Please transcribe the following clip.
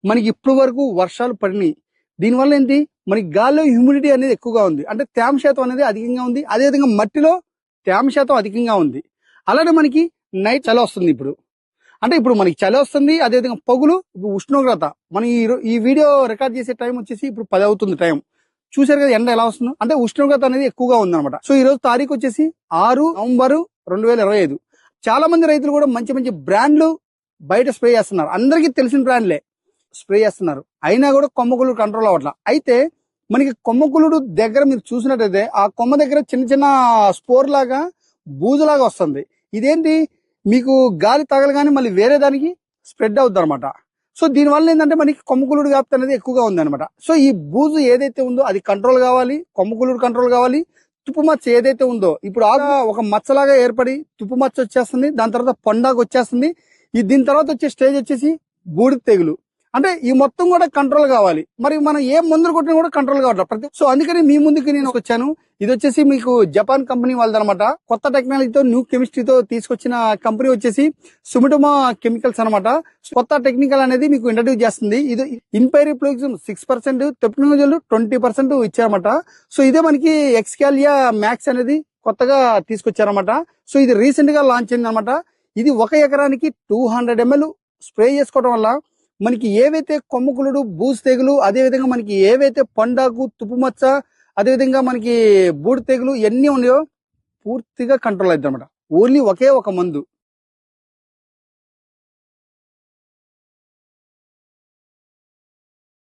మనకి ఇప్పుడు వరకు వర్షాలు పడినాయి. దీనివల్ల ఏంటి, మనకి గాల్లో హ్యూమిడిటీ అనేది ఎక్కువగా ఉంది, అంటే తేమ శాతం అనేది అధికంగా ఉంది. అదేవిధంగా మట్టిలో తేమ శాతం అధికంగా ఉంది. అలానే మనకి నైట్ చలి వస్తుంది. ఇప్పుడు మనకి చలి వస్తుంది, అదేవిధంగా పగులు. ఇప్పుడు ఉష్ణోగ్రత మనం ఈ వీడియో రికార్డ్ చేసే టైం వచ్చేసి ఇప్పుడు 10 అవుతుంది టైం. చూసారు కదా ఎండ ఎలా వస్తుందో, అంటే ఉష్ణోగ్రత అనేది ఎక్కువగా ఉందన్నమాట. సో ఈ రోజు తారీఖు వచ్చేసి 6 నవంబర్ 2025. చాలా మంది రైతులు కూడా మంచి మంచి బ్రాండ్లు బయట స్ప్రే చేస్తున్నారు, అందరికీ తెలిసిన బ్రాండ్లే స్ప్రే చేస్తున్నారు. అయినా కూడా కొమ్మకులుడు కంట్రోల్ అవ్వట్లా. అయితే మనకి కొమ్మకులుడు దగ్గర మీరు చూసినట్టయితే ఆ కొమ్మ దగ్గర చిన్న చిన్న స్పోర్ లాగా బూజులాగా వస్తుంది. ఇదేంటి, మీకు గాలి తగలగానే మళ్ళీ వేరే దానికి స్ప్రెడ్ అవుతుంది అనమాట. సో దీనివల్ల ఏంటంటే మనకి కొమ్మకులుడు వ్యాప్తి అనేది ఎక్కువగా ఉంది అనమాట. సో ఈ బూజు ఏదైతే ఉందో అది కంట్రోల్ కావాలి, కొమ్మకులుడు కంట్రోల్ కావాలి. తుప్పు మచ్చ ఏదైతే ఉందో, ఇప్పుడు ఆకు ఒక మచ్చలాగా ఏర్పడి తుప్పు మచ్చ వచ్చేస్తుంది, దాని తర్వాత పొండాకు వచ్చేస్తుంది. దీని తర్వాత వచ్చే స్టేజ్ వచ్చేసి బూడిద తెగులు. అంటే ఈ మొత్తం కూడా కంట్రోల్ కావాలి. మరి మనం ఏ మందులు కొట్టినా కూడా కంట్రోల్ కావట్లేదు. సో అందుకని మీ ముందుకి నేను వచ్చాను. ఇది వచ్చేసి మీకు జపాన్ కంపెనీ వాళ్ళదనమాట. కొత్త టెక్నాలజీతో, న్యూ కెమిస్ట్రీతో తీసుకొచ్చిన కంపెనీ వచ్చేసి సుమిటోమో కెమికల్స్ అనమాట. కొత్త టెక్నికల్ అనేది మీకు ఇంట్రడ్యూస్ చేస్తుంది. ఇది ఇన్పైరిప్లోక్సిమ్ 6%, టెప్నోజల్ 20% ఇచ్చారన్నమాట. సో ఇదే మనకి ఎక్స్కాలియా మ్యాక్స్ అనేది కొత్తగా తీసుకొచ్చారన్నమాట. సో ఇది రీసెంట్ గా లాంచ్ అయింది అనమాట. ఇది 1 ఎకరానికి 200 ml స్ప్రే చేసుకోవడం వల్ల మనకి ఏవైతే కొమ్మకులుడు, బూజు తెగులు, అదేవిధంగా మనకి ఏవైతే పండాకు, తుప్పు మచ్చ, అదేవిధంగా మనకి బూడి తెగులు ఇవన్నీ ఉన్నాయో పూర్తిగా కంట్రోల్ అవుతుంది అనమాట. ఓన్లీ ఒకే ఒక మందు.